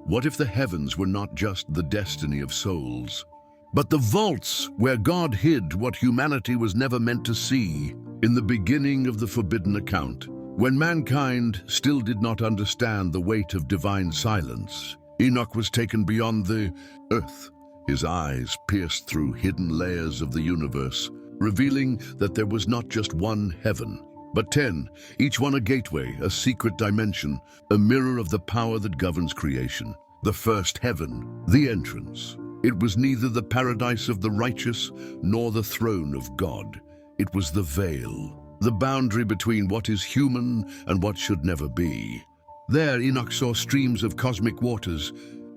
What if the heavens were not just the destiny of souls, but the vaults where God hid what humanity was never meant to see? In the beginning of the forbidden account, when mankind still did not understand the weight of divine silence, Enoch was taken beyond the earth. His eyes pierced through hidden layers of the universe, revealing that there was not just one heaven, but 10, each one a gateway, a secret dimension, a mirror of the power that governs creation. The first heaven, the entrance. It was neither the paradise of the righteous nor the throne of God. It was the veil, the boundary between what is human and what should never be. There Enoch saw streams of cosmic waters,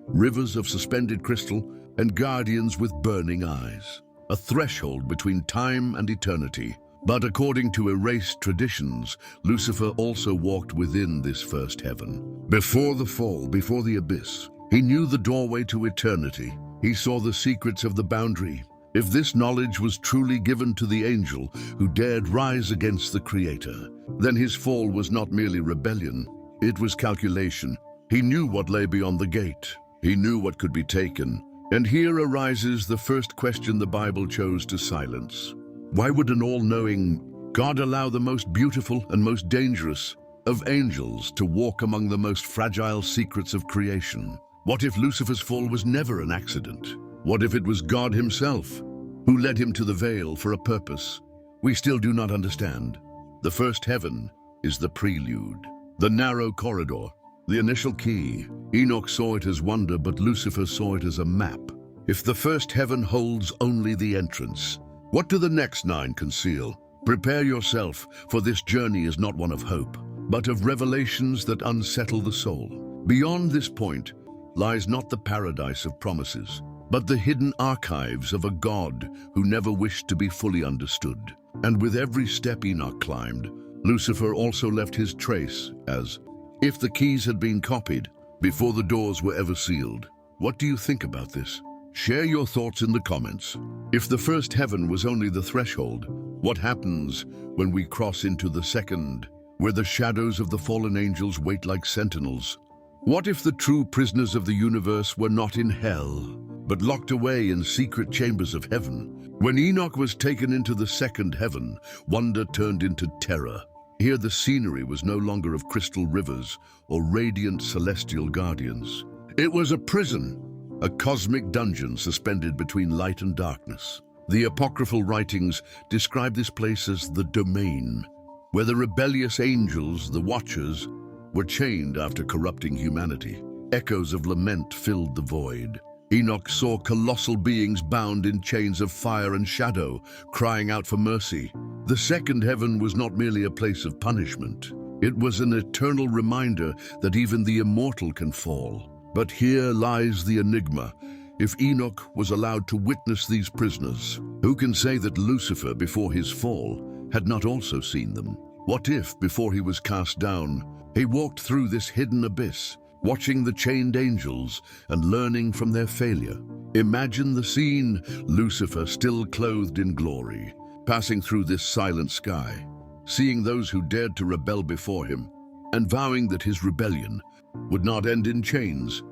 rivers of suspended crystal, and guardians with burning eyes. A threshold between time and eternity. But according to erased traditions, Lucifer also walked within this first heaven. Before the fall, before the abyss, he knew the doorway to eternity. He saw the secrets of the boundary. If this knowledge was truly given to the angel who dared rise against the Creator, then his fall was not merely rebellion, it was calculation. He knew what lay beyond the gate. He knew what could be taken. And here arises the first question the Bible chose to silence. Why would an all-knowing God allow the most beautiful and most dangerous of angels to walk among the most fragile secrets of creation? What if Lucifer's fall was never an accident? What if it was God himself who led him to the veil for a purpose? We still do not understand. The first heaven is the prelude, the narrow corridor, the initial key. Enoch saw it as wonder, but Lucifer saw it as a map. If the first heaven holds only the entrance, what do the next 9 conceal? Prepare yourself, for this journey is not one of hope, but of revelations that unsettle the soul. Beyond this point lies not the paradise of promises, but the hidden archives of a God who never wished to be fully understood. And with every step Enoch climbed, Lucifer also left his trace, as if the keys had been copied before the doors were ever sealed. What do you think about this? Share your thoughts in the comments. If the first heaven was only the threshold, what happens when we cross into the second, where the shadows of the fallen angels wait like sentinels? What if the true prisoners of the universe were not in hell, but locked away in secret chambers of heaven? When Enoch was taken into the second heaven, wonder turned into terror. Here the scenery was no longer of crystal rivers or radiant celestial guardians. It was a prison, a cosmic dungeon suspended between light and darkness. The apocryphal writings describe this place as the domain, where the rebellious angels, the Watchers, were chained after corrupting humanity. Echoes of lament filled the void. Enoch saw colossal beings bound in chains of fire and shadow, crying out for mercy. The second heaven was not merely a place of punishment. It was an eternal reminder that even the immortal can fall. But here lies the enigma. If Enoch was allowed to witness these prisoners, who can say that Lucifer, before his fall, had not also seen them? What if, before he was cast down, he walked through this hidden abyss, watching the chained angels and learning from their failure? Imagine the scene: Lucifer still clothed in glory, passing through this silent sky, seeing those who dared to rebel before him, and vowing that his rebellion would not end in chains,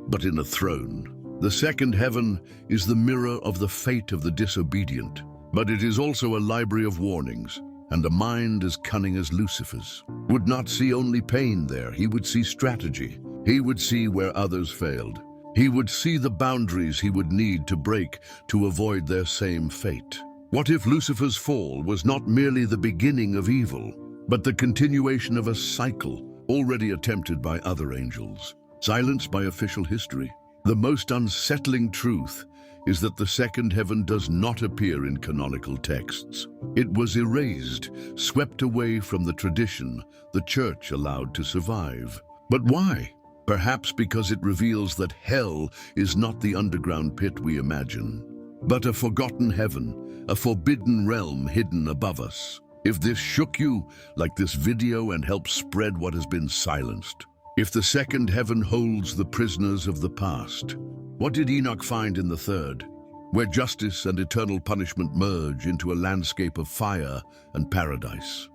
but in a throne. The second heaven is the mirror of the fate of the disobedient, but it is also a library of warnings, and a mind as cunning as Lucifer's would not see only pain there. He would see strategy. He would see where others failed. He would see the boundaries he would need to break to avoid their same fate. What if Lucifer's fall was not merely the beginning of evil, but the continuation of a cycle already attempted by other angels, silenced by official history? The most unsettling truth is that the second heaven does not appear in canonical texts. It was erased, swept away from the tradition the church allowed to survive. But why? Perhaps because it reveals that hell is not the underground pit we imagine, but a forgotten heaven, a forbidden realm hidden above us. If this shook you like this video and helped spread what has been silenced, if the second heaven holds the prisoners of the past, what did Enoch find in the third, where justice and eternal punishment merge into a landscape of fire and paradise?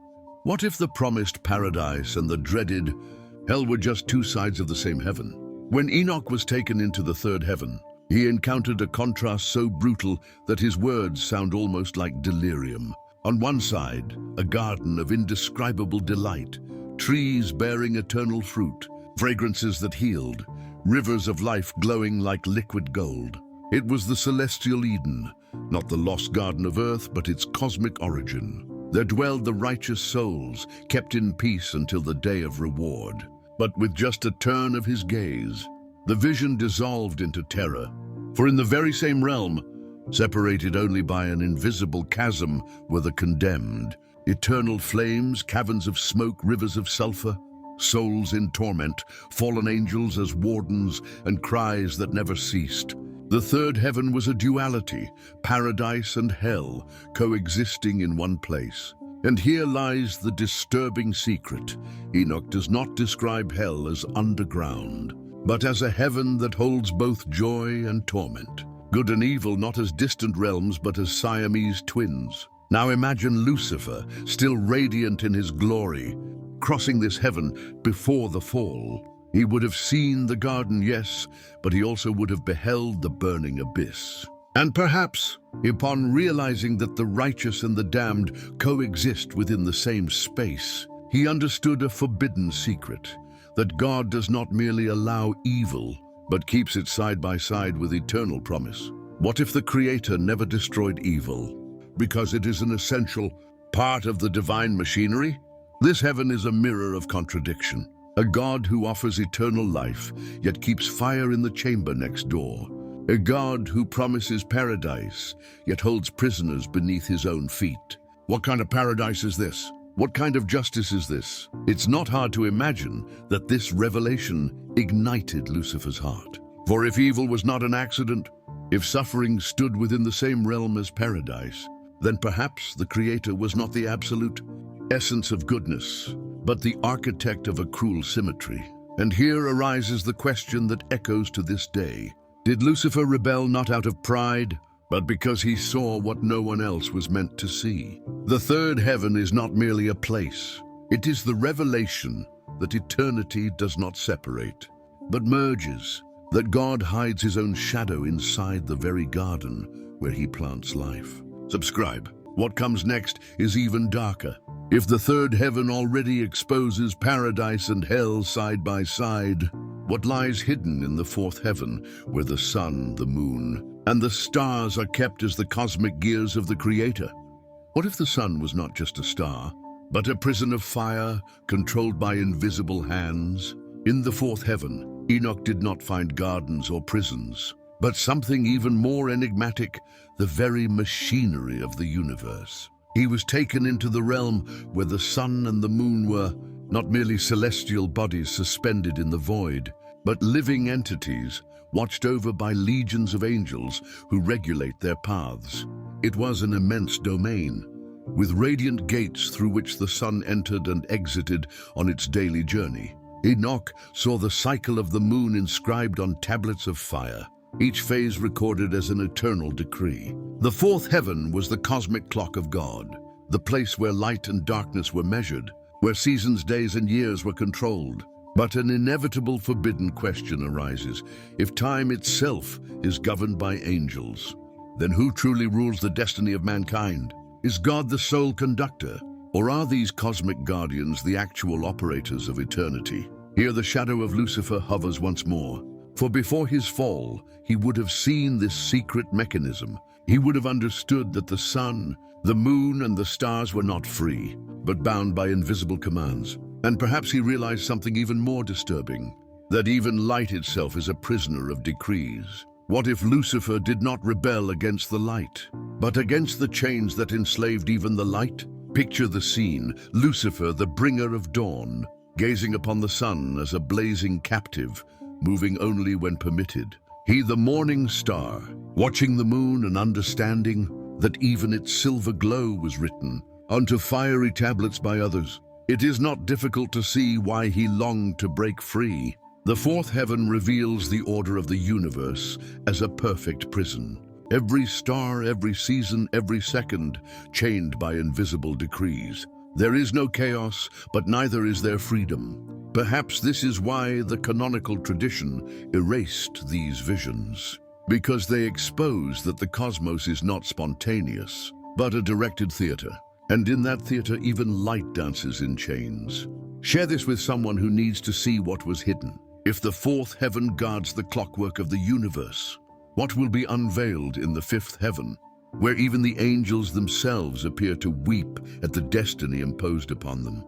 What if the promised paradise and the dreaded hell were just two sides of the same heaven? When Enoch was taken into the third heaven, he encountered a contrast so brutal that his words sound almost like delirium. On one side, a garden of indescribable delight, trees bearing eternal fruit, fragrances that healed, rivers of life glowing like liquid gold. It was the celestial Eden, not the lost garden of earth, but its cosmic origin. There dwelled the righteous souls, kept in peace until the day of reward. But with just a turn of his gaze, the vision dissolved into terror. For in the very same realm, separated only by an invisible chasm, were the condemned. Eternal flames, caverns of smoke, rivers of sulfur, souls in torment, fallen angels as wardens, and cries that never ceased. The third heaven was a duality, paradise and hell, coexisting in one place. And here lies the disturbing secret. Enoch does not describe hell as underground, but as a heaven that holds both joy and torment. Good and evil not as distant realms, but as Siamese twins. Now imagine Lucifer, still radiant in his glory, crossing this heaven before the fall. He would have seen the garden, yes, but he also would have beheld the burning abyss. And perhaps, upon realizing that the righteous and the damned coexist within the same space, he understood a forbidden secret, that God does not merely allow evil, but keeps it side by side with eternal promise. What if the Creator never destroyed evil, because it is an essential part of the divine machinery? This heaven is a mirror of contradiction. A God who offers eternal life, yet keeps fire in the chamber next door. A God who promises paradise, yet holds prisoners beneath his own feet. What kind of paradise is this? What kind of justice is this? It's not hard to imagine that this revelation ignited Lucifer's heart. For if evil was not an accident, if suffering stood within the same realm as paradise, then perhaps the Creator was not the absolute essence of goodness, but the architect of a cruel symmetry. And here arises the question that echoes to this day. Did Lucifer rebel not out of pride, but because he saw what no one else was meant to see? The third heaven is not merely a place. It is the revelation that eternity does not separate, but merges, that God hides his own shadow inside the very garden where he plants life. Subscribe. What comes next is even darker. If the third heaven already exposes paradise and hell side by side, what lies hidden in the fourth heaven, where the sun, the moon, and the stars are kept as the cosmic gears of the Creator? What if the sun was not just a star, but a prison of fire controlled by invisible hands? In the fourth heaven, Enoch did not find gardens or prisons, but something even more enigmatic, the very machinery of the universe. He was taken into the realm where the sun and the moon were not merely celestial bodies suspended in the void, but living entities watched over by legions of angels who regulate their paths. It was an immense domain, with radiant gates through which the sun entered and exited on its daily journey. Enoch saw the cycle of the moon inscribed on tablets of fire, each phase recorded as an eternal decree. The fourth heaven was the cosmic clock of God, the place where light and darkness were measured, where seasons, days, and years were controlled. But an inevitable forbidden question arises. If time itself is governed by angels, then who truly rules the destiny of mankind? Is God the sole conductor, or are these cosmic guardians the actual operators of eternity? Here the shadow of Lucifer hovers once more. For before his fall, he would have seen this secret mechanism. He would have understood that the sun, the moon, and the stars were not free, but bound by invisible commands. And perhaps he realized something even more disturbing, that even light itself is a prisoner of decrees. What if Lucifer did not rebel against the light, but against the chains that enslaved even the light? Picture the scene: Lucifer, the bringer of dawn, gazing upon the sun as a blazing captive, moving only when permitted. He, the morning star, watching the moon and understanding that even its silver glow was written onto fiery tablets by others. It is not difficult to see why he longed to break free. The fourth heaven reveals the order of the universe as a perfect prison. Every star, every season, every second, chained by invisible decrees. There is no chaos, but neither is there freedom. Perhaps this is why the canonical tradition erased these visions, because they expose that the cosmos is not spontaneous, but a directed theater. And in that theater, even light dances in chains. Share this with someone who needs to see what was hidden. If the fourth heaven guards the clockwork of the universe, what will be unveiled in the fifth heaven, where even the angels themselves appear to weep at the destiny imposed upon them?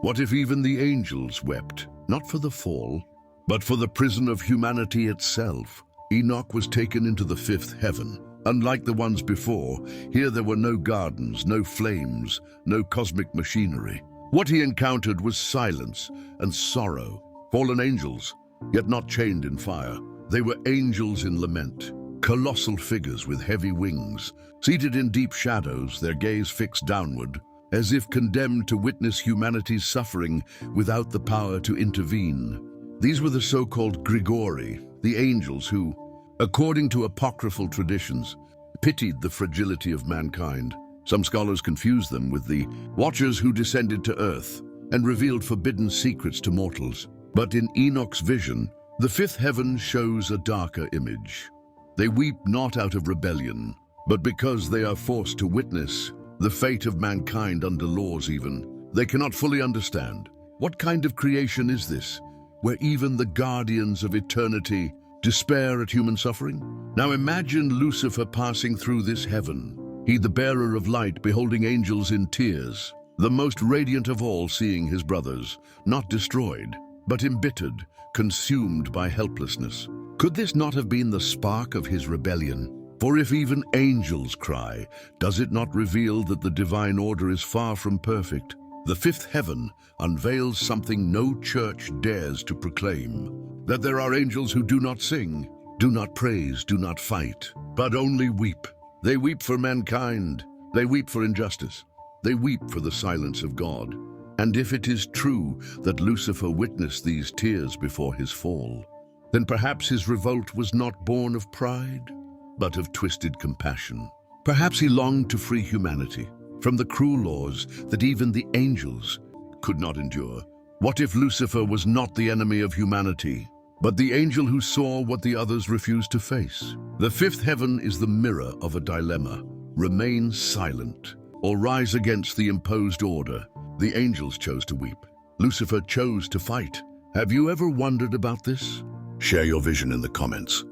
What if even the angels wept, not for the fall, but for the prison of humanity itself? Enoch was taken into the fifth heaven. Unlike the ones before, here there were no gardens, no flames, no cosmic machinery. What he encountered was silence and sorrow. Fallen angels, yet not chained in fire. They were angels in lament, colossal figures with heavy wings, seated in deep shadows, their gaze fixed downward, as if condemned to witness humanity's suffering without the power to intervene. These were the so-called Grigori, the angels who, according to apocryphal traditions, pitied the fragility of mankind. Some scholars confuse them with the Watchers who descended to earth and revealed forbidden secrets to mortals. But in Enoch's vision, the fifth heaven shows a darker image. They weep not out of rebellion, but because they are forced to witness the fate of mankind under laws even they cannot fully understand. What kind of creation is this, where even the guardians of eternity despair at human suffering? Now imagine Lucifer passing through this heaven, he the bearer of light, beholding angels in tears, the most radiant of all, seeing his brothers, not destroyed, but embittered, consumed by helplessness. Could this not have been the spark of his rebellion? For if even angels cry, does it not reveal that the divine order is far from perfect? The fifth heaven unveils something no church dares to proclaim, that there are angels who do not sing, do not praise, do not fight, but only weep. They weep for mankind. They weep for injustice. They weep for the silence of God. And if it is true that Lucifer witnessed these tears before his fall, then perhaps his revolt was not born of pride, but of twisted compassion. Perhaps he longed to free humanity from the cruel laws that even the angels could not endure. What if Lucifer was not the enemy of humanity, but the angel who saw what the others refused to face? The fifth heaven is the mirror of a dilemma. Remain silent or rise against the imposed order. The angels chose to weep. Lucifer chose to fight. Have you ever wondered about this? Share your vision in the comments.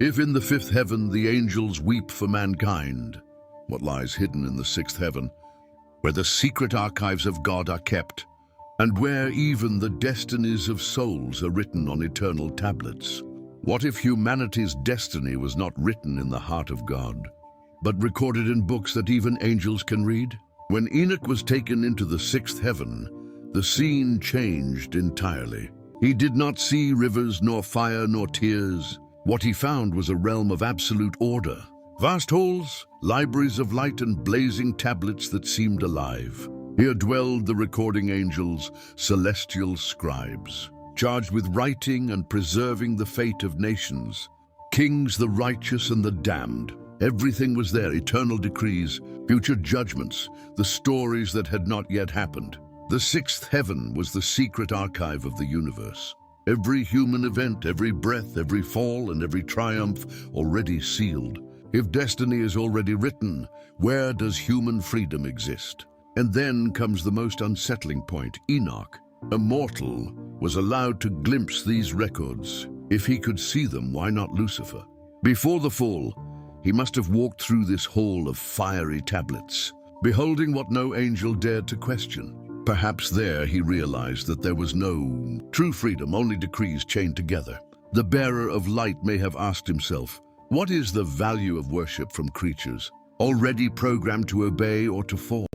If in the fifth heaven the angels weep for mankind, what lies hidden in the sixth heaven, where the secret archives of God are kept, and where even the destinies of souls are written on eternal tablets? What if humanity's destiny was not written in the heart of God, but recorded in books that even angels can read? When Enoch was taken into the sixth heaven, the scene changed entirely. He did not see rivers, nor fire, nor tears. What he found was a realm of absolute order. Vast halls, libraries of light, and blazing tablets that seemed alive. Here dwelled the recording angels, celestial scribes, charged with writing and preserving the fate of nations. Kings, the righteous and the damned. Everything was there, eternal decrees, future judgments, the stories that had not yet happened. The sixth heaven was the secret archive of the universe. Every human event, every breath, every fall, and every triumph already sealed. If destiny is already written, where does human freedom exist? And then comes the most unsettling point. Enoch, a mortal, was allowed to glimpse these records. If he could see them, why not Lucifer? Before the fall, he must have walked through this hall of fiery tablets, beholding what no angel dared to question. Perhaps there he realized that there was no true freedom, only decrees chained together. The bearer of light may have asked himself, what is the value of worship from creatures already programmed to obey or to fall?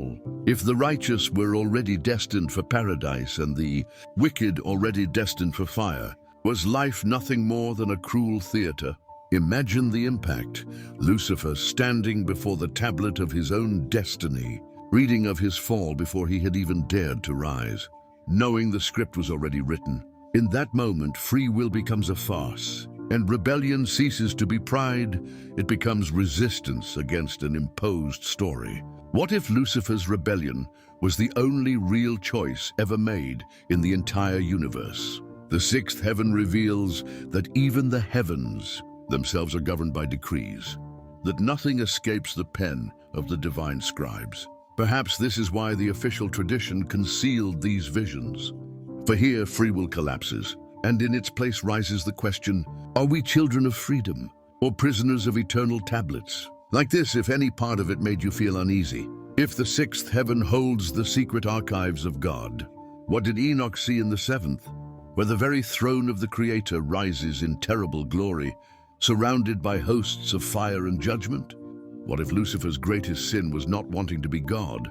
If the righteous were already destined for paradise and the wicked already destined for fire, was life nothing more than a cruel theater? Imagine the impact. Lucifer standing before the tablet of his own destiny, reading of his fall before he had even dared to rise, knowing the script was already written. In that moment, free will becomes a farce, and rebellion ceases to be pride. It becomes resistance against an imposed story. What if Lucifer's rebellion was the only real choice ever made in the entire universe. The sixth heaven reveals that even the heavens themselves are governed by decrees, that nothing escapes the pen of the divine scribes. Perhaps this is why the official tradition concealed these visions. For here free will collapses, and in its place rises the question, are we children of freedom or prisoners of eternal tablets? Like this, if any part of it made you feel uneasy. If the sixth heaven holds the secret archives of God, what did Enoch see in the seventh, where the very throne of the Creator rises in terrible glory, surrounded by hosts of fire and judgment? What if Lucifer's greatest sin was not wanting to be God,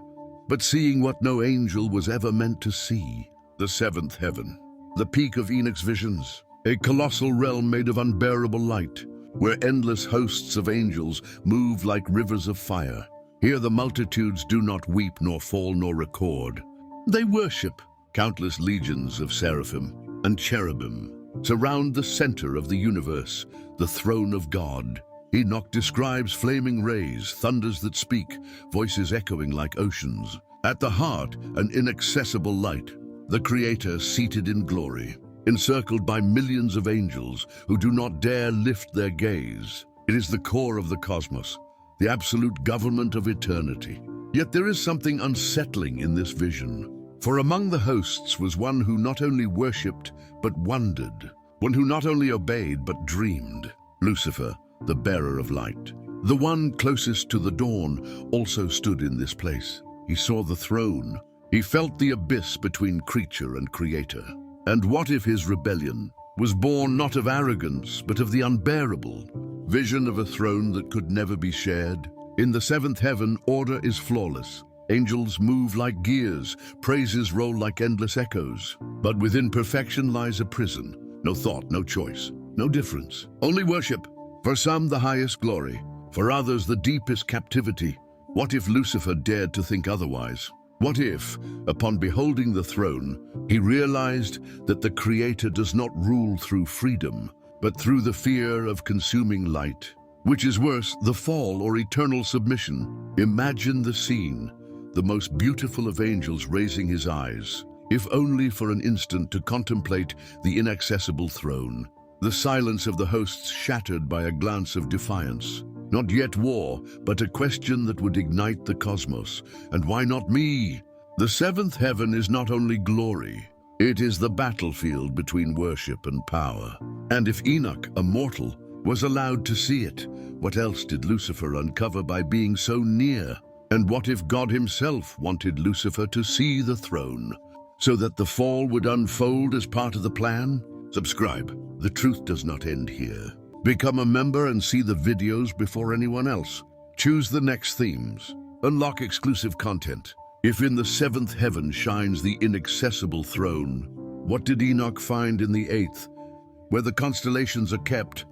but seeing what no angel was ever meant to see? The seventh heaven, the peak of Enoch's visions, a colossal realm made of unbearable light, where endless hosts of angels move like rivers of fire. Here the multitudes do not weep nor fall nor record. They worship. Countless legions of seraphim and cherubim surround the center of the universe, the throne of God. Enoch describes flaming rays, thunders that speak, voices echoing like oceans. At the heart, an inaccessible light, the Creator seated in glory, encircled by millions of angels who do not dare lift their gaze. It is the core of the cosmos, the absolute government of eternity. Yet there is something unsettling in this vision. For among the hosts was one who not only worshipped, but wondered, one who not only obeyed, but dreamed. Lucifer, the bearer of light, the one closest to the dawn, also stood in this place. He saw the throne. He felt the abyss between creature and creator. And what if his rebellion was born not of arrogance, but of the unbearable vision of a throne that could never be shared? In the seventh heaven, order is flawless. Angels move like gears, praises roll like endless echoes. But within perfection lies a prison. No thought, no choice, no difference. Only worship. For some, the highest glory. For others, the deepest captivity. What if Lucifer dared to think otherwise? What if, upon beholding the throne, he realized that the Creator does not rule through freedom, but through the fear of consuming light? Which is worse, the fall or eternal submission? Imagine the scene. The most beautiful of angels raising his eyes, if only for an instant, to contemplate the inaccessible throne. The silence of the hosts shattered by a glance of defiance. Not yet war, but a question that would ignite the cosmos. And why not me? The seventh heaven is not only glory, it is the battlefield between worship and power. And if Enoch, a mortal, was allowed to see it, what else did Lucifer uncover by being so near? And what if God himself wanted Lucifer to see the throne, so that the fall would unfold as part of the plan? Subscribe. The truth does not end here. Become a member and see the videos before anyone else. Choose the next themes. Unlock exclusive content. If in the seventh heaven shines the inaccessible throne, what did Enoch find in the eighth, where the constellations are kept,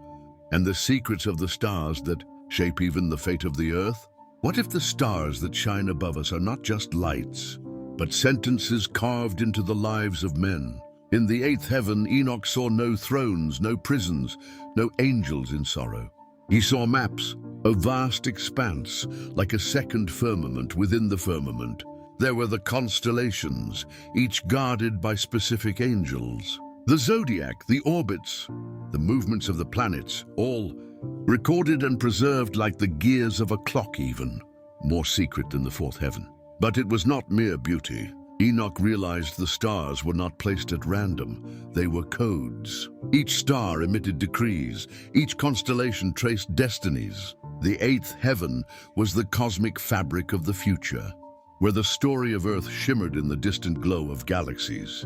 and the secrets of the stars that shape even the fate of the earth? What if the stars that shine above us are not just lights, but sentences carved into the lives of men? In the eighth heaven, Enoch saw no thrones, no prisons, no angels in sorrow. He saw maps, a vast expanse, like a second firmament within the firmament. There were the constellations, each guarded by specific angels. The zodiac, the orbits, the movements of the planets, all recorded and preserved like the gears of a clock even, more secret than the fourth heaven. But it was not mere beauty. Enoch realized the stars were not placed at random. They were codes. Each star emitted decrees. Each constellation traced destinies. The eighth heaven was the cosmic fabric of the future, where the story of Earth shimmered in the distant glow of galaxies.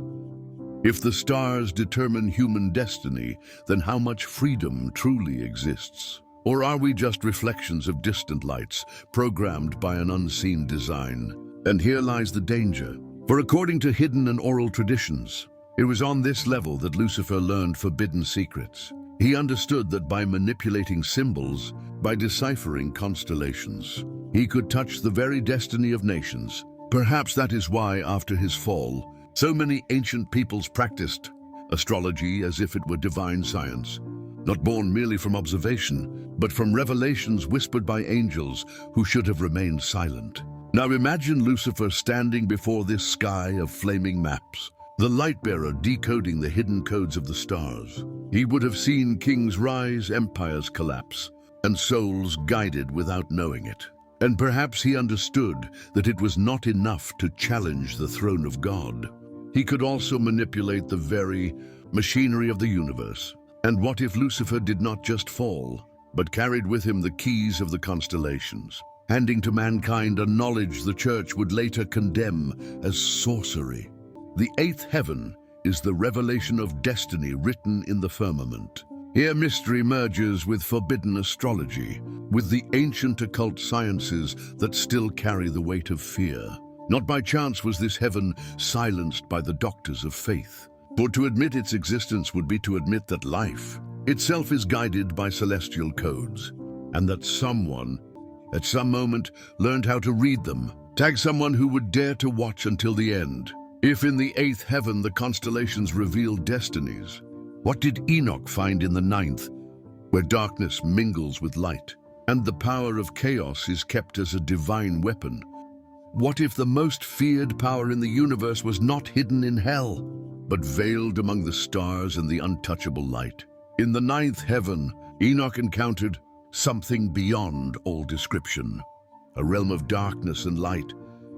If the stars determine human destiny, then how much freedom truly exists? Or are we just reflections of distant lights, programmed by an unseen design? And here lies the danger. For according to hidden and oral traditions, it was on this level that Lucifer learned forbidden secrets. He understood that by manipulating symbols, by deciphering constellations, he could touch the very destiny of nations. Perhaps that is why, after his fall, so many ancient peoples practiced astrology as if it were divine science, not born merely from observation, but from revelations whispered by angels who should have remained silent. Now imagine Lucifer standing before this sky of flaming maps, the light-bearer decoding the hidden codes of the stars. He would have seen kings rise, empires collapse, and souls guided without knowing it. And perhaps he understood that it was not enough to challenge the throne of God. He could also manipulate the very machinery of the universe. And what if Lucifer did not just fall, but carried with him the keys of the constellations, handing to mankind a knowledge the church would later condemn as sorcery? The eighth heaven is the revelation of destiny written in the firmament. Here mystery merges with forbidden astrology, with the ancient occult sciences that still carry the weight of fear. Not by chance was this heaven silenced by the doctors of faith. For to admit its existence would be to admit that life itself is guided by celestial codes, and that someone, at some moment, learned how to read them. Tag someone who would dare to watch until the end. If in the eighth heaven the constellations reveal destinies, what did Enoch find in the ninth, where darkness mingles with light, and the power of chaos is kept as a divine weapon? What if the most feared power in the universe was not hidden in hell, but veiled among the stars and the untouchable light? In the ninth heaven, Enoch encountered something beyond all description, a realm of darkness and light,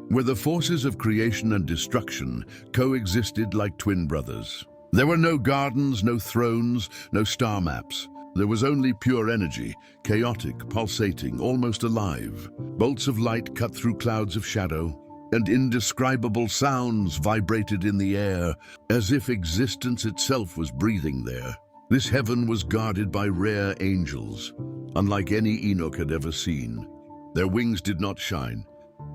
where the forces of creation and destruction coexisted like twin brothers. There were no gardens, no thrones, no star maps. There was only pure energy, chaotic, pulsating, almost alive. Bolts of light cut through clouds of shadow, and indescribable sounds vibrated in the air, as if existence itself was breathing there. This heaven was guarded by rare angels, unlike any Enoch had ever seen. Their wings did not shine.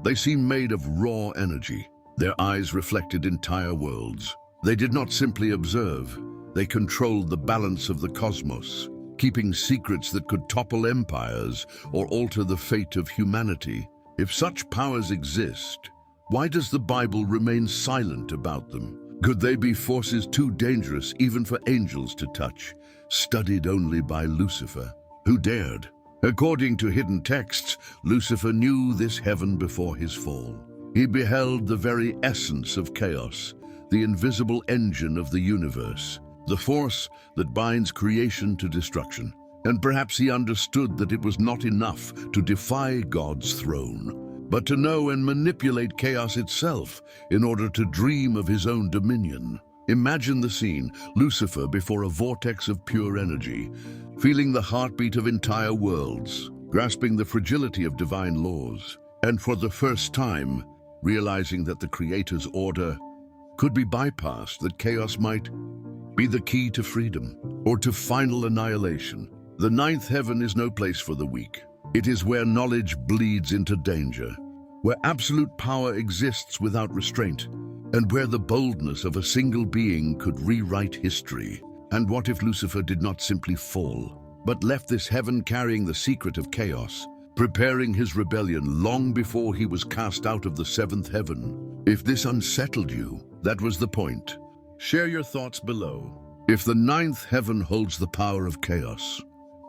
They seemed made of raw energy. Their eyes reflected entire worlds. They did not simply observe. They controlled the balance of the cosmos, keeping secrets that could topple empires or alter the fate of humanity. If such powers exist, why does the Bible remain silent about them? Could they be forces too dangerous even for angels to touch, studied only by Lucifer, who dared? According to hidden texts, Lucifer knew this heaven before his fall. He beheld the very essence of chaos, the invisible engine of the universe, the force that binds creation to destruction. And perhaps he understood that it was not enough to defy God's throne, but to know and manipulate chaos itself in order to dream of his own dominion. Imagine the scene, Lucifer before a vortex of pure energy, feeling the heartbeat of entire worlds, grasping the fragility of divine laws, and for the first time, realizing that the Creator's order could be bypassed, that chaos might be the key to freedom or to final annihilation. The ninth heaven is no place for the weak. It is where knowledge bleeds into danger, where absolute power exists without restraint, and where the boldness of a single being could rewrite history. And what if Lucifer did not simply fall, but left this heaven carrying the secret of chaos, preparing his rebellion long before he was cast out of the seventh heaven? If this unsettled you, that was the point. Share your thoughts below. If the ninth heaven holds the power of chaos,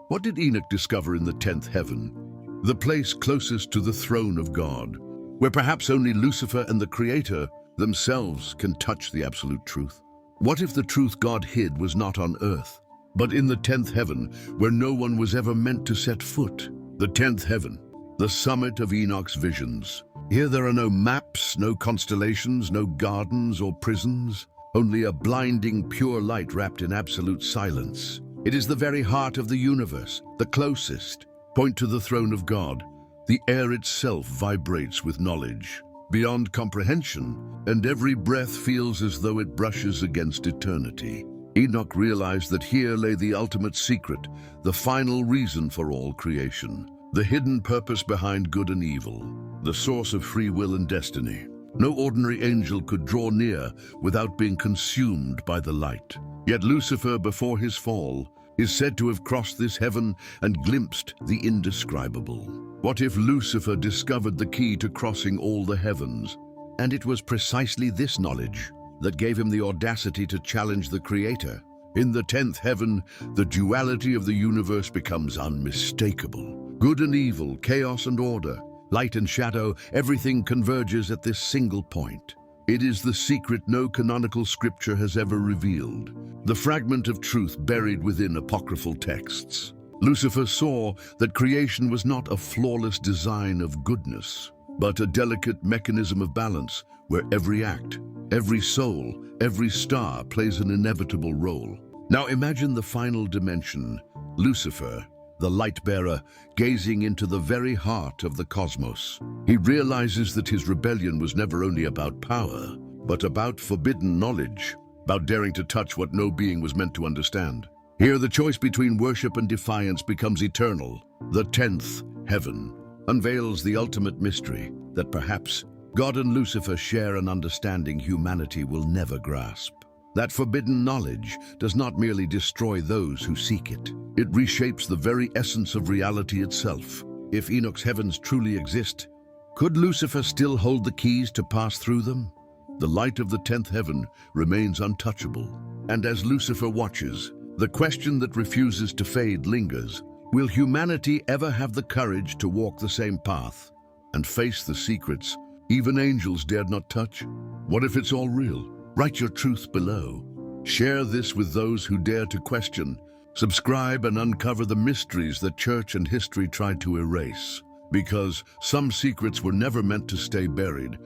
what did Enoch discover in the 10th heaven, the place closest to the throne of God, where perhaps only Lucifer and the Creator themselves can touch the absolute truth? What if the truth God hid was not on earth, but in the 10th heaven, where no one was ever meant to set foot? The 10th heaven, the summit of Enoch's visions. Here there are no maps, no constellations, no gardens or prisons, only a blinding pure light wrapped in absolute silence. It is the very heart of the universe, the closest point to the throne of God. The air itself vibrates with knowledge beyond comprehension, and every breath feels as though it brushes against eternity. Enoch realized that here lay the ultimate secret, the final reason for all creation, the hidden purpose behind good and evil, the source of free will and destiny. No ordinary angel could draw near without being consumed by the light. Yet Lucifer, before his fall, is said to have crossed this heaven and glimpsed the indescribable. What if Lucifer discovered the key to crossing all the heavens? And it was precisely this knowledge that gave him the audacity to challenge the Creator. In the 10th heaven, the duality of the universe becomes unmistakable. Good and evil, chaos and order, light and shadow, everything converges at this single point. It is the secret no canonical scripture has ever revealed, the fragment of truth buried within apocryphal texts. Lucifer saw that creation was not a flawless design of goodness, but a delicate mechanism of balance where every act, every soul, every star plays an inevitable role. Now imagine the final dimension, Lucifer, the light-bearer, gazing into the very heart of the cosmos. He realizes that his rebellion was never only about power, but about forbidden knowledge, about daring to touch what no being was meant to understand. Here the choice between worship and defiance becomes eternal. The 10th heaven unveils the ultimate mystery that perhaps God and Lucifer share an understanding humanity will never grasp. That forbidden knowledge does not merely destroy those who seek it. It reshapes the very essence of reality itself. If Enoch's heavens truly exist, could Lucifer still hold the keys to pass through them? The light of the 10th heaven remains untouchable. And as Lucifer watches, the question that refuses to fade lingers. Will humanity ever have the courage to walk the same path and face the secrets even angels dared not touch? What if it's all real? Write your truth below. Share this with those who dare to question. Subscribe and uncover the mysteries that church and history tried to erase. Because some secrets were never meant to stay buried.